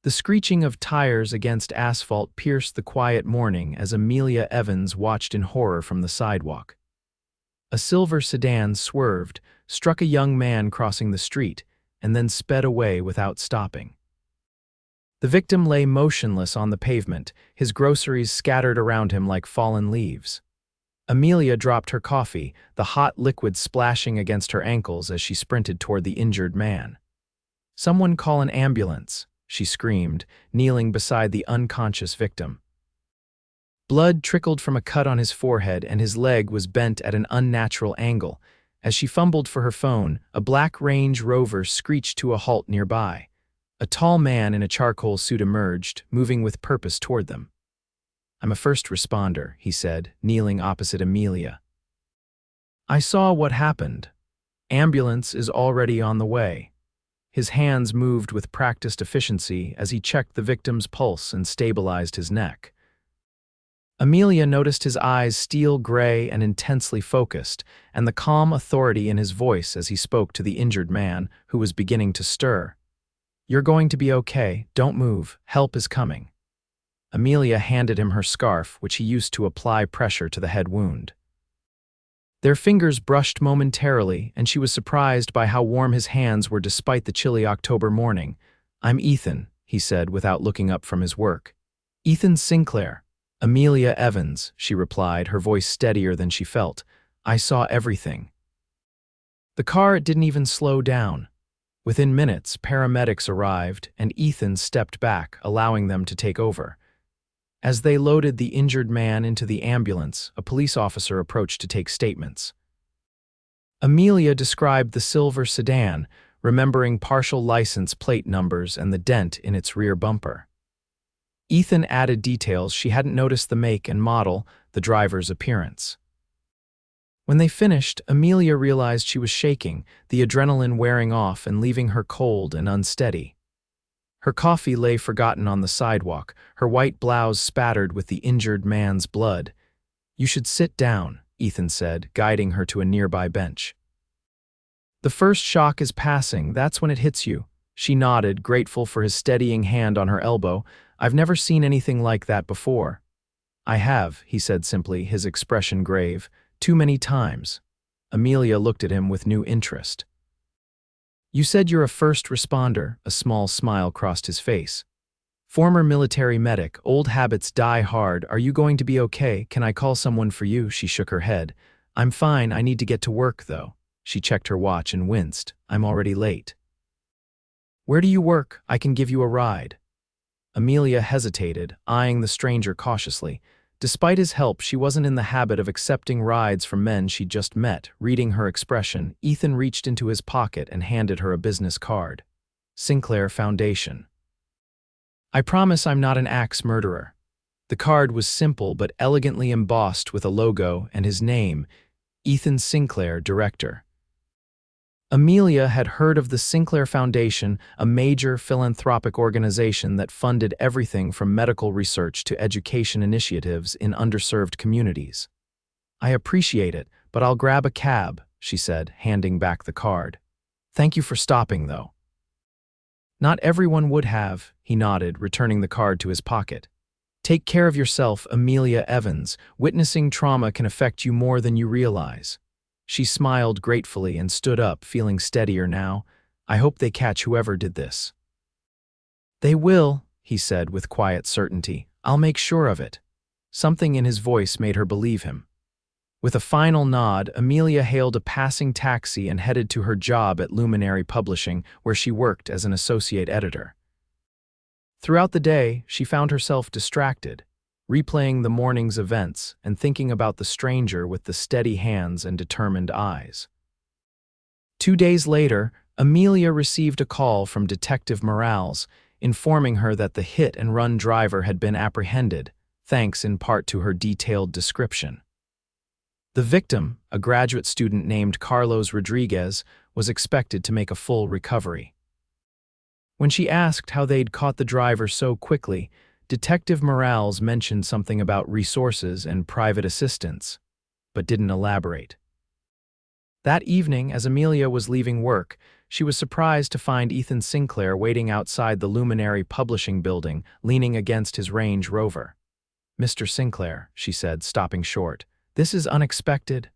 The screeching of tires against asphalt pierced the quiet morning as Amelia Evans watched in horror from the sidewalk. A silver sedan swerved, struck a young man crossing the street, and then sped away without stopping. The victim lay motionless on the pavement, his groceries scattered around him like fallen leaves. Amelia dropped her coffee, the hot liquid splashing against her ankles as she sprinted toward the injured man. "Someone call an ambulance," she screamed, kneeling beside the unconscious victim. Blood trickled from a cut on his forehead and his leg was bent at an unnatural angle. As she fumbled for her phone, a black Range Rover screeched to a halt nearby. A tall man in a charcoal suit emerged, moving with purpose toward them. "I'm a first responder," he said, kneeling opposite Amelia. "I saw what happened. Ambulance is already on the way." His hands moved with practiced efficiency as he checked the victim's pulse and stabilized his neck. Amelia noticed his eyes steel gray and intensely focused, and the calm authority in his voice as he spoke to the injured man, who was beginning to stir. "You're going to be okay. Don't move. Help is coming." Amelia handed him her scarf, which he used to apply pressure to the head wound. Their fingers brushed momentarily, and she was surprised by how warm his hands were despite the chilly October morning. "I'm Ethan," he said without looking up from his work. "Ethan Sinclair." "Amelia Evans," she replied, her voice steadier than she felt. "I saw everything." The car didn't even slow down. Within minutes, paramedics arrived, and Ethan stepped back, allowing them to take over. As they loaded the injured man into the ambulance, a police officer approached to take statements. Amelia described the silver sedan, remembering partial license plate numbers and the dent in its rear bumper. Ethan added details she hadn't noticed: the make and model, the driver's appearance. When they finished, Amelia realized she was shaking, the adrenaline wearing off and leaving her cold and unsteady. Her coffee lay forgotten on the sidewalk, her white blouse spattered with the injured man's blood. "You should sit down," Ethan said, guiding her to a nearby bench. "The first shock is passing, that's when it hits you." She nodded, grateful for his steadying hand on her elbow. "I've never seen anything like that before." "I have," he said simply, his expression grave. "Too many times." Amelia looked at him with new interest. "You said you're a first responder," a small smile crossed his face. "Former military medic, old habits die hard. Are you going to be okay? Can I call someone for you?" She shook her head. "I'm fine, I need to get to work though." She checked her watch and winced. "I'm already late." "Where do you work? I can give you a ride." Amelia hesitated, eyeing the stranger cautiously. Despite his help, she wasn't in the habit of accepting rides from men she'd just met. Reading her expression, Ethan reached into his pocket and handed her a business card. "Sinclair Foundation." "I promise I'm not an axe murderer." The card was simple but elegantly embossed with a logo and his name, Ethan Sinclair, Director. Amelia had heard of the Sinclair Foundation, a major philanthropic organization that funded everything from medical research to education initiatives in underserved communities. "I appreciate it, but I'll grab a cab," she said, handing back the card. "Thank you for stopping, though." "Not everyone would have," he nodded, returning the card to his pocket. "Take care of yourself, Amelia Evans. Witnessing trauma can affect you more than you realize." She smiled gratefully and stood up, feeling steadier now. "I hope they catch whoever did this." "They will," he said with quiet certainty. "I'll make sure of it." Something in his voice made her believe him. With a final nod, Amelia hailed a passing taxi and headed to her job at Luminary Publishing, where she worked as an associate editor. Throughout the day, she found herself distracted, replaying the morning's events and thinking about the stranger with the steady hands and determined eyes. 2 days later, Amelia received a call from Detective Morales, informing her that the hit-and-run driver had been apprehended, thanks in part to her detailed description. The victim, a graduate student named Carlos Rodriguez, was expected to make a full recovery. When she asked how they'd caught the driver so quickly, Detective Morales mentioned something about resources and private assistance, but didn't elaborate. That evening, as Amelia was leaving work, She was surprised to find Ethan Sinclair waiting outside the Luminary publishing building, leaning against his Range Rover. "Mr. Sinclair," she said, stopping short. "This is unexpected."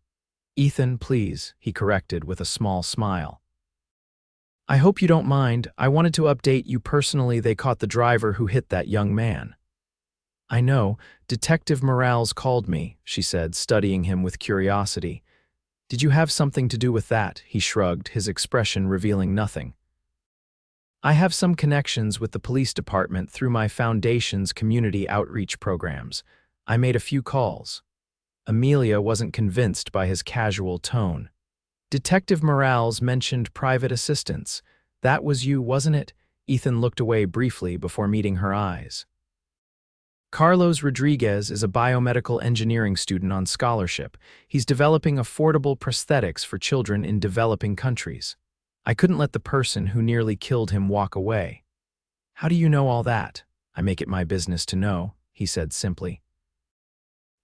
"Ethan, please," he corrected with a small smile. "I hope you don't mind. I wanted to update you personally. They caught the driver who hit that young man." "I know. Detective Morales called me," she said, studying him with curiosity. "Did you have something to do with that?" He shrugged, his expression revealing nothing. "I have some connections with the police department through my foundation's community outreach programs. I made a few calls." Amelia wasn't convinced by his casual tone. "Detective Morales mentioned private assistance. That was you, wasn't it?" Ethan looked away briefly before meeting her eyes. "Carlos Rodriguez is a biomedical engineering student on scholarship. He's developing affordable prosthetics for children in developing countries. I couldn't let the person who nearly killed him walk away." "How do you know all that?" "I make it my business to know," he said simply.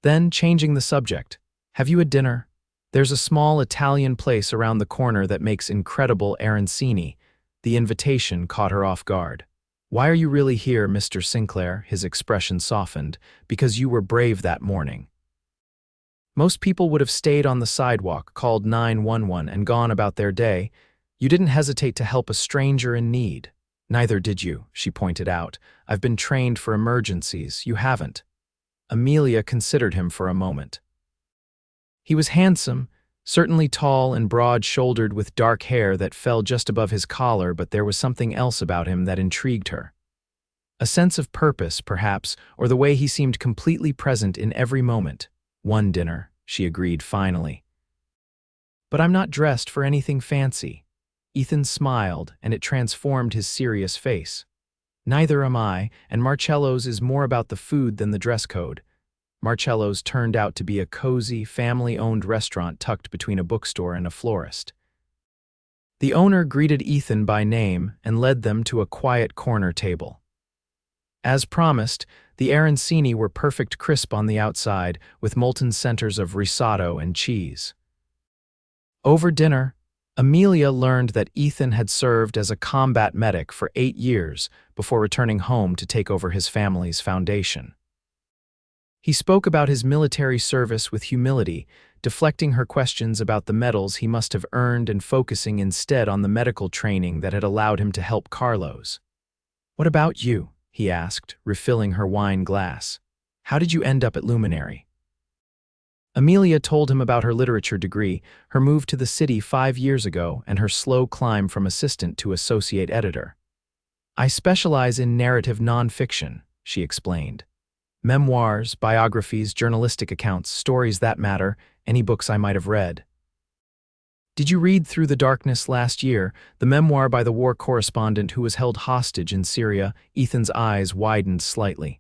Then, changing the subject, "Have you had dinner? There's a small Italian place around the corner that makes incredible arancini." The invitation caught her off guard. "Why are you really here, Mr. Sinclair?" His expression softened. "Because you were brave that morning. Most people would have stayed on the sidewalk, called 911, and gone about their day. You didn't hesitate to help a stranger in need." "Neither did you," she pointed out. "I've been trained for emergencies. You haven't." Amelia considered him for a moment. He was handsome, certainly tall and broad-shouldered with dark hair that fell just above his collar, but there was something else about him that intrigued her. A sense of purpose, perhaps, or the way he seemed completely present in every moment. "One dinner," she agreed finally. "But I'm not dressed for anything fancy." Ethan smiled, and it transformed his serious face. "Neither am I, and Marcello's is more about the food than the dress code." Marcello's turned out to be a cozy, family-owned restaurant tucked between a bookstore and a florist. The owner greeted Ethan by name and led them to a quiet corner table. As promised, the arancini were perfect crisp on the outside, with molten centers of risotto and cheese. Over dinner, Amelia learned that Ethan had served as a combat medic for 8 years before returning home to take over his family's foundation. He spoke about his military service with humility, deflecting her questions about the medals he must have earned and focusing instead on the medical training that had allowed him to help Carlos. "What about you?" he asked, refilling her wine glass. "How did you end up at Luminary?" Amelia told him about her literature degree, her move to the city 5 years ago, and her slow climb from assistant to associate editor. "I specialize in narrative nonfiction," she explained. "Memoirs, biographies, journalistic accounts, stories that matter, any books I might have read." "Did you read Through the Darkness last year, the memoir by the war correspondent who was held hostage in Syria?" Ethan's eyes widened slightly.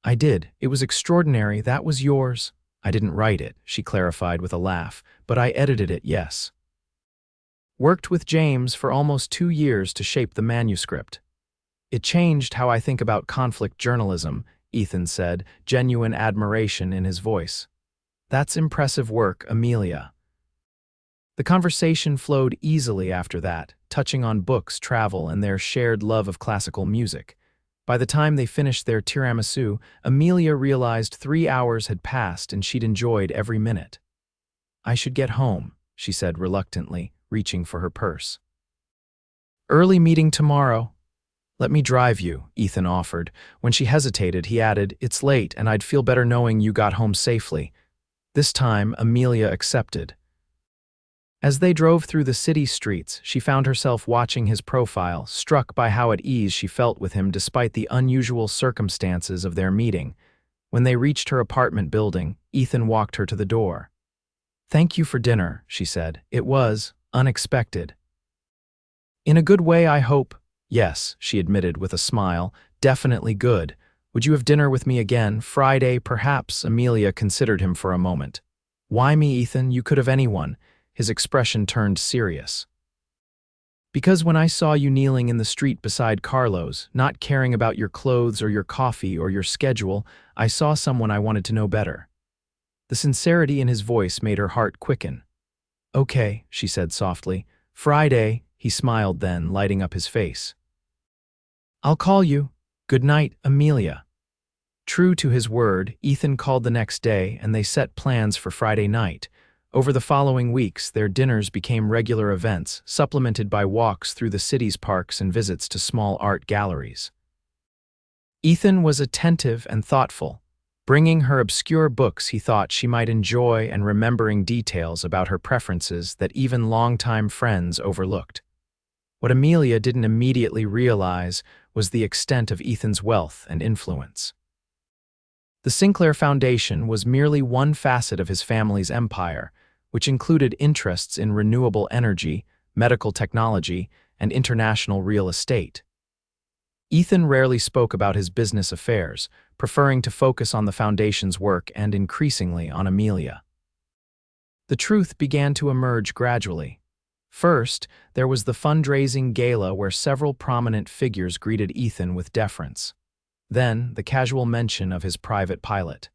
"I did. It was extraordinary. That was yours." "I didn't write it," she clarified with a laugh, "but I edited it, yes. Worked with James for almost 2 years to shape the manuscript. It changed how I think about conflict journalism," Ethan said, genuine admiration in his voice. "That's impressive work, Amelia." The conversation flowed easily after that, touching on books, travel, and their shared love of classical music. By the time they finished their tiramisu, Amelia realized 3 hours had passed and she'd enjoyed every minute. "I should get home," she said reluctantly, reaching for her purse. "Early meeting tomorrow." "Let me drive you," Ethan offered. When she hesitated, he added, "It's late and I'd feel better knowing you got home safely." This time, Amelia accepted. As they drove through the city streets, she found herself watching his profile, struck by how at ease she felt with him despite the unusual circumstances of their meeting. When they reached her apartment building, Ethan walked her to the door. "Thank you for dinner," she said. "It was unexpected." "In a good way, I hope." "Yes," she admitted with a smile. "Definitely good. Would you have dinner with me again? Friday, perhaps?" Amelia considered him for a moment. "Why me, Ethan? You could have anyone." His expression turned serious. "Because when I saw you kneeling in the street beside Carlos, not caring about your clothes or your coffee or your schedule, I saw someone I wanted to know better." The sincerity in his voice made her heart quicken. "Okay," she said softly. "Friday," He smiled then, lighting up his face. "I'll call you. Good night, Amelia." True to his word, Ethan called the next day and they set plans for Friday night. Over the following weeks, their dinners became regular events, supplemented by walks through the city's parks and visits to small art galleries. Ethan was attentive and thoughtful, bringing her obscure books he thought she might enjoy and remembering details about her preferences that even longtime friends overlooked. What Amelia didn't immediately realize was the extent of Ethan's wealth and influence. The Sinclair Foundation was merely one facet of his family's empire, which included interests in renewable energy, medical technology, and international real estate. Ethan rarely spoke about his business affairs, preferring to focus on the foundation's work and increasingly on Amelia. The truth began to emerge gradually. First, there was the fundraising gala where several prominent figures greeted Ethan with deference. Then, the casual mention of his private pilot.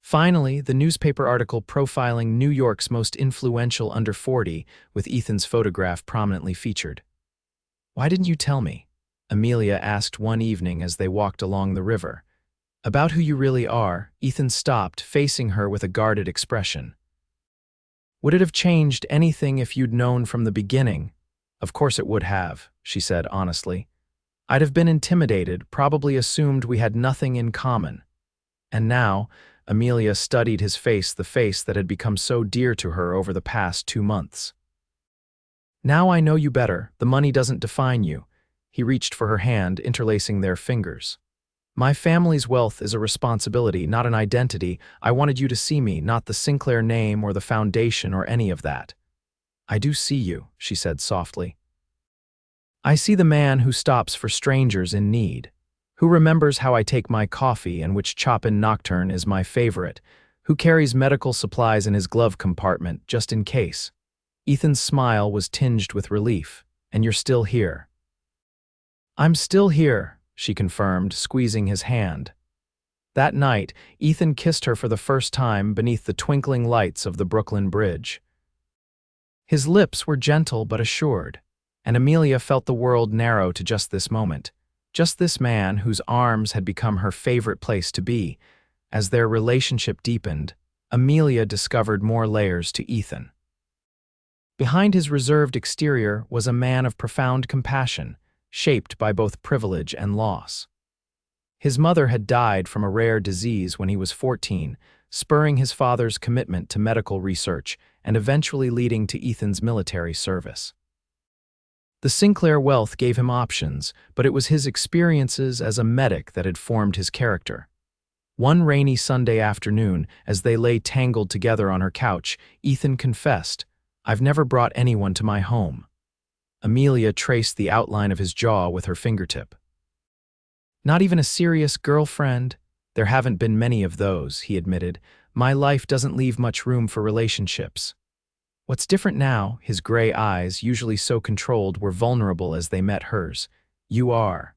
Finally, the newspaper article profiling New York's most influential under 40, with Ethan's photograph prominently featured. "Why didn't you tell me?" Amelia asked one evening as they walked along the river. "About who you really are." Ethan stopped, facing her with a guarded expression. "Would it have changed anything if you'd known from the beginning?" "Of course it would have," she said honestly. "I'd have been intimidated, probably assumed we had nothing in common." And now, Amelia studied his face, the face that had become so dear to her over the past 2 months. "Now I know you better. The money doesn't define you." He reached for her hand, interlacing their fingers. "My family's wealth is a responsibility, not an identity. I wanted you to see me, not the Sinclair name or the foundation or any of that." "I do see you," she said softly. "I see the man who stops for strangers in need, who remembers how I take my coffee and which Chopin Nocturne is my favorite, who carries medical supplies in his glove compartment just in case." Ethan's smile was tinged with relief. "And you're still here." "I'm still here," she confirmed, squeezing his hand. That night, Ethan kissed her for the first time beneath the twinkling lights of the Brooklyn Bridge. His lips were gentle but assured, and Amelia felt the world narrow to just this moment, just this man whose arms had become her favorite place to be. As their relationship deepened, Amelia discovered more layers to Ethan. Behind his reserved exterior was a man of profound compassion, shaped by both privilege and loss. His mother had died from a rare disease when he was 14, spurring his father's commitment to medical research and eventually leading to Ethan's military service. The Sinclair wealth gave him options, but it was his experiences as a medic that had formed his character. One rainy Sunday afternoon, as they lay tangled together on her couch, Ethan confessed, "I've never brought anyone to my home." Amelia traced the outline of his jaw with her fingertip. "Not even a serious girlfriend?" "There haven't been many of those," he admitted. "My life doesn't leave much room for relationships." What's different now, his gray eyes, usually so controlled, were vulnerable as they met hers. "You are."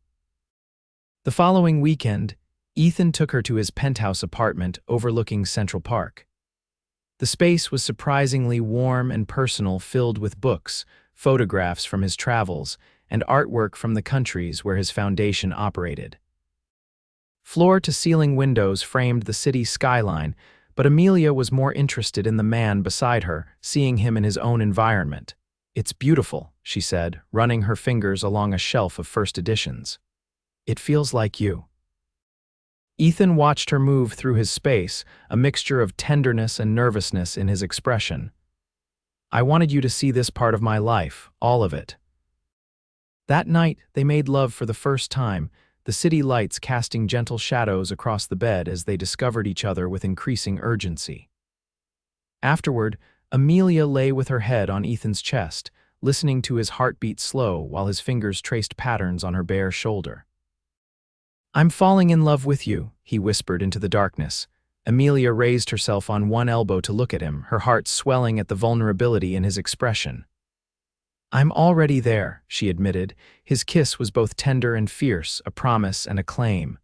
The following weekend, Ethan took her to his penthouse apartment overlooking Central Park. The space was surprisingly warm and personal, filled with books, photographs from his travels, and artwork from the countries where his foundation operated. Floor-to-ceiling windows framed the city's skyline, but Amelia was more interested in the man beside her, seeing him in his own environment. "It's beautiful," she said, running her fingers along a shelf of first editions. "It feels like you." Ethan watched her move through his space, a mixture of tenderness and nervousness in his expression. "I wanted you to see this part of my life, all of it." That night, they made love for the first time, the city lights casting gentle shadows across the bed as they discovered each other with increasing urgency. Afterward, Amelia lay with her head on Ethan's chest, listening to his heartbeat slow while his fingers traced patterns on her bare shoulder. "I'm falling in love with you," he whispered into the darkness. Amelia raised herself on one elbow to look at him, her heart swelling at the vulnerability in his expression. "I'm already there," she admitted. His kiss was both tender and fierce, a promise and a claim.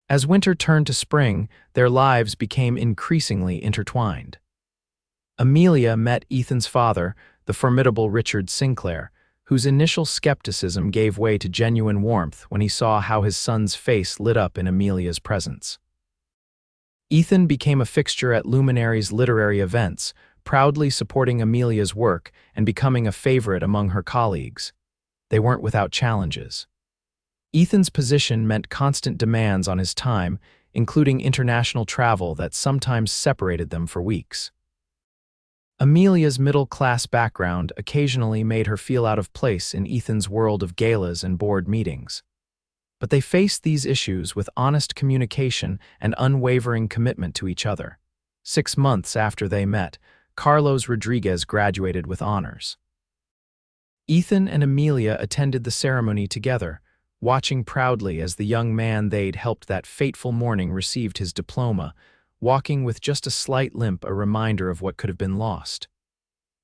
As winter turned to spring, their lives became increasingly intertwined. Amelia met Ethan's father, the formidable Richard Sinclair, whose initial skepticism gave way to genuine warmth when he saw how his son's face lit up in Amelia's presence. Ethan became a fixture at Luminary's literary events, proudly supporting Amelia's work and becoming a favorite among her colleagues. They weren't without challenges. Ethan's position meant constant demands on his time, including international travel that sometimes separated them for weeks. Amelia's middle-class background occasionally made her feel out of place in Ethan's world of galas and board meetings. But they faced these issues with honest communication and unwavering commitment to each other. 6 months after they met, Carlos Rodriguez graduated with honors. Ethan and Amelia attended the ceremony together, watching proudly as the young man they'd helped that fateful morning received his diploma, walking with just a slight limp, a reminder of what could have been lost.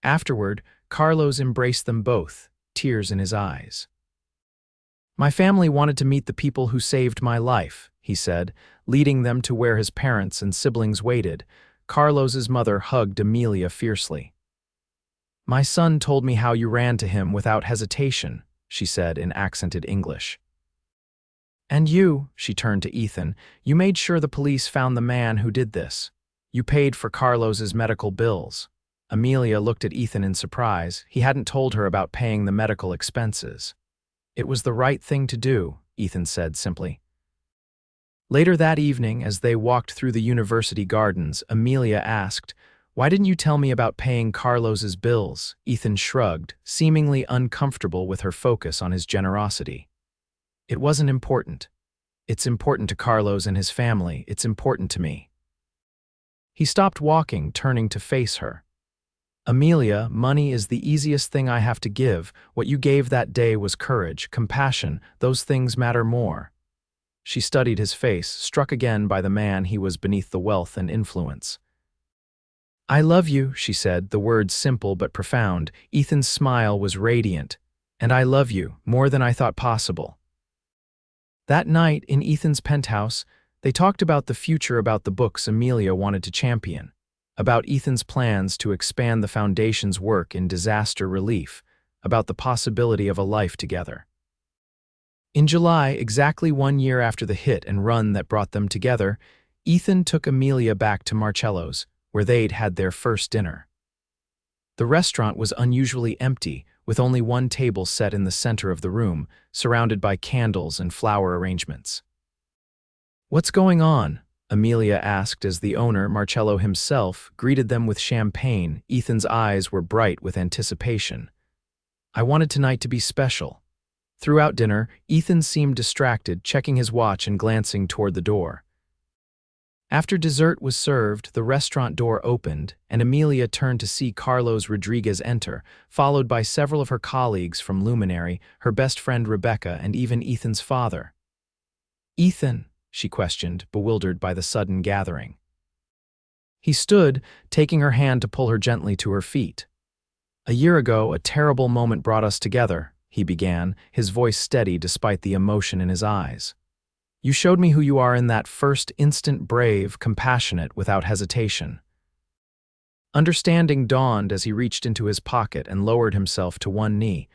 Afterward, Carlos embraced them both, tears in his eyes. "My family wanted to meet the people who saved my life," he said, leading them to where his parents and siblings waited. Carlos's mother hugged Amelia fiercely. "My son told me how you ran to him without hesitation," she said in accented English. "And you," she turned to Ethan, "you made sure the police found the man who did this. You paid for Carlos's medical bills." Amelia looked at Ethan in surprise. He hadn't told her about paying the medical expenses. "It was the right thing to do," Ethan said simply. Later that evening, as they walked through the university gardens, Amelia asked, "Why didn't you tell me about paying Carlos's bills?" Ethan shrugged, seemingly uncomfortable with her focus on his generosity. "It wasn't important. It's important to Carlos and his family. It's important to me." He stopped walking, turning to face her. "Amelia, money is the easiest thing I have to give. What you gave that day was courage, compassion. Those things matter more." She studied his face, struck again by the man he was beneath the wealth and influence. "I love you," she said, the words simple but profound. Ethan's smile was radiant. "And I love you, more than I thought possible." That night, in Ethan's penthouse, they talked about the future, about the books Amelia wanted to champion, about Ethan's plans to expand the foundation's work in disaster relief, about the possibility of a life together. In July, exactly 1 year after the hit and run that brought them together, Ethan took Amelia back to Marcello's, where they'd had their first dinner. The restaurant was unusually empty, with only one table set in the center of the room, surrounded by candles and flower arrangements. "What's going on?" Amelia asked as the owner, Marcello himself, greeted them with champagne. Ethan's eyes were bright with anticipation. "I wanted tonight to be special." Throughout dinner, Ethan seemed distracted, checking his watch and glancing toward the door. After dessert was served, the restaurant door opened, and Amelia turned to see Carlos Rodriguez enter, followed by several of her colleagues from Luminary, her best friend Rebecca, and even Ethan's father. "Ethan?" she questioned, bewildered by the sudden gathering. He stood, taking her hand to pull her gently to her feet. "A year ago, a terrible moment brought us together," he began, his voice steady despite the emotion in his eyes. "You showed me who you are in that first instant, brave, compassionate, without hesitation." Understanding dawned as he reached into his pocket and lowered himself to one knee.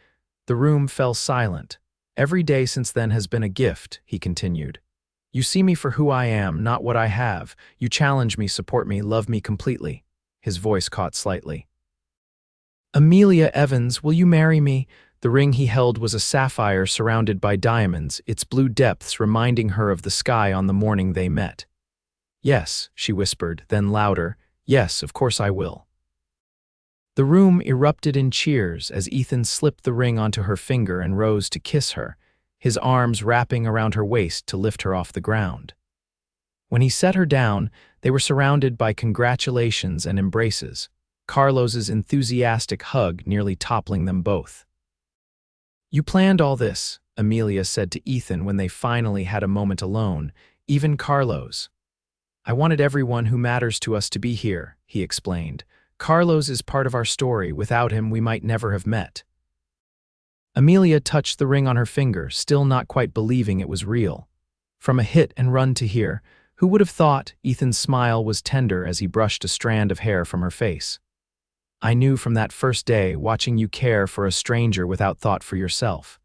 The room fell silent. "Every day since then has been a gift," he continued. "You see me for who I am, not what I have. You challenge me, support me, love me completely." His voice caught slightly. "Amelia Evans, will you marry me?" The ring he held was a sapphire surrounded by diamonds, its blue depths reminding her of the sky on the morning they met. "Yes," she whispered, then louder, "Yes, of course I will." The room erupted in cheers as Ethan slipped the ring onto her finger and rose to kiss her, his arms wrapping around her waist to lift her off the ground. When he set her down, they were surrounded by congratulations and embraces, Carlos's enthusiastic hug nearly toppling them both. "You planned all this," Amelia said to Ethan when they finally had a moment alone, "even Carlos." "I wanted everyone who matters to us to be here," he explained. "Carlos is part of our story. Without him, we might never have met." Amelia touched the ring on her finger, still not quite believing it was real. From a hit and run to here, who would have thought? Ethan's smile was tender as he brushed a strand of hair from her face. I knew from that first day, watching you care for a stranger without thought for yourself.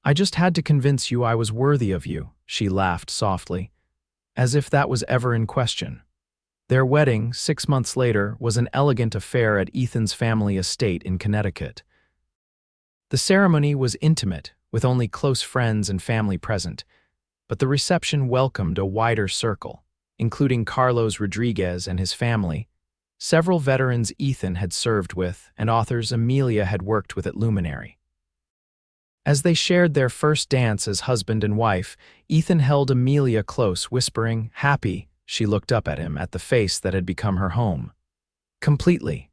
I just had to convince you I was worthy of you," she laughed softly, as if that was ever in question. Their wedding, 6 months later, was an elegant affair at Ethan's family estate in Connecticut. The ceremony was intimate, with only close friends and family present, but the reception welcomed a wider circle, including Carlos Rodriguez and his family, several veterans Ethan had served with, and authors Amelia had worked with at Luminary. As they shared their first dance as husband and wife, Ethan held Amelia close, whispering, "Happy." She looked up at him, at the face that had become her home. Completely.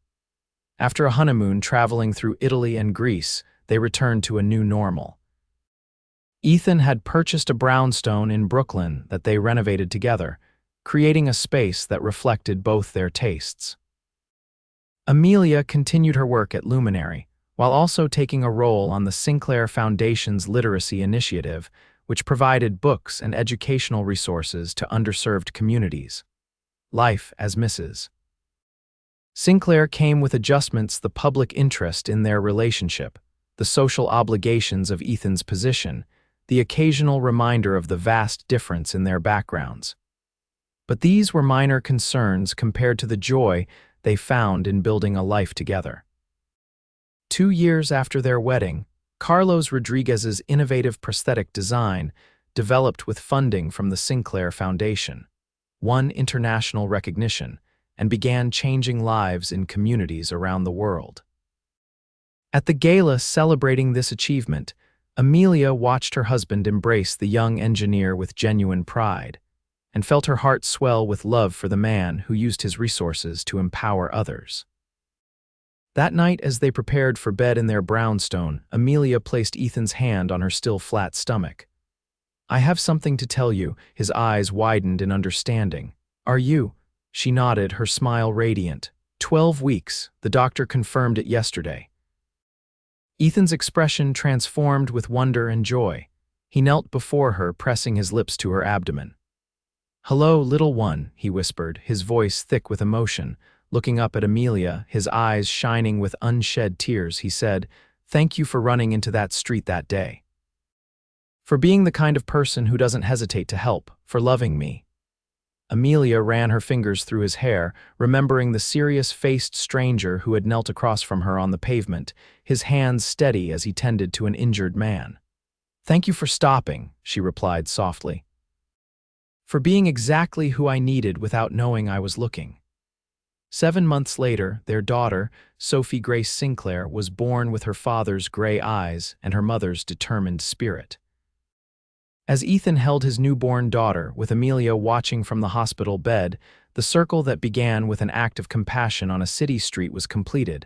After a honeymoon traveling through Italy and Greece, they returned to a new normal. Ethan had purchased a brownstone in Brooklyn that they renovated together, creating a space that reflected both their tastes. Amelia continued her work at Luminary, while also taking a role on the Sinclair Foundation's literacy initiative, which provided books and educational resources to underserved communities. Life as Mrs. Sinclair came with adjustments: the public interest in their relationship, the social obligations of Ethan's position, the occasional reminder of the vast difference in their backgrounds. But these were minor concerns compared to the joy they found in building a life together. 2 years after their wedding, Carlos Rodriguez's innovative prosthetic design, developed with funding from the Sinclair Foundation, won international recognition and began changing lives in communities around the world. At the gala celebrating this achievement, Amelia watched her husband embrace the young engineer with genuine pride, and felt her heart swell with love for the man who used his resources to empower others. That night, as they prepared for bed in their brownstone, Amelia placed Ethan's hand on her still flat stomach. "I have something to tell you." His eyes widened in understanding. "Are you?" She nodded, her smile radiant. 12 weeks, the doctor confirmed it yesterday." Ethan's expression transformed with wonder and joy. He knelt before her, pressing his lips to her abdomen. "Hello, little one," he whispered, his voice thick with emotion. Looking up at Amelia, his eyes shining with unshed tears, he said, "Thank you for running into that street that day. For being the kind of person who doesn't hesitate to help, for loving me." Amelia ran her fingers through his hair, remembering the serious-faced stranger who had knelt across from her on the pavement, his hands steady as he tended to an injured man. "Thank you for stopping," she replied softly. "For being exactly who I needed without knowing I was looking." 7 months later, their daughter, Sophie Grace Sinclair, was born with her father's gray eyes and her mother's determined spirit. As Ethan held his newborn daughter, with Amelia watching from the hospital bed, the circle that began with an act of compassion on a city street was completed.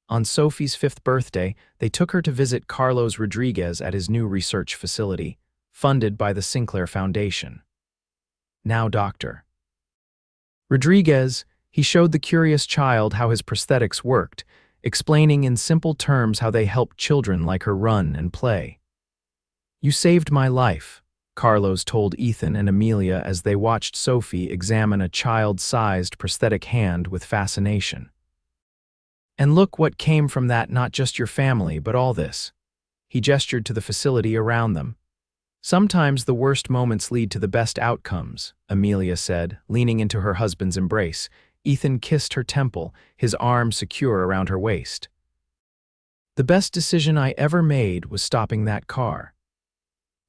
On Sophie's 5th birthday, they took her to visit Carlos Rodriguez at his new research facility, funded by the Sinclair Foundation. Now Dr. Rodriguez, he showed the curious child how his prosthetics worked, explaining in simple terms how they helped children like her run and play. "You saved my life," Carlos told Ethan and Amelia as they watched Sophie examine a child-sized prosthetic hand with fascination. "And look what came from that, not just your family, but all this." He gestured to the facility around them. "Sometimes the worst moments lead to the best outcomes," Amelia said, leaning into her husband's embrace. Ethan kissed her temple, his arm secure around her waist. "The best decision I ever made was stopping that car."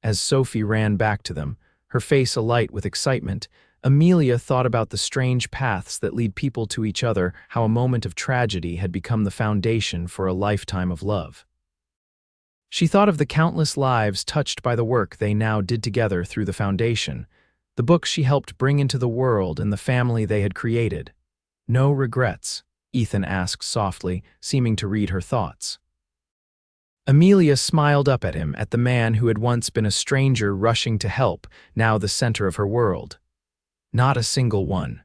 As Sophie ran back to them, her face alight with excitement, Amelia thought about the strange paths that lead people to each other, how a moment of tragedy had become the foundation for a lifetime of love. She thought of the countless lives touched by the work they now did together through the foundation, the books she helped bring into the world, and the family they had created. "No regrets?" Ethan asked softly, seeming to read her thoughts. Amelia smiled up at him, at the man who had once been a stranger rushing to help, now the center of her world. "Not a single one."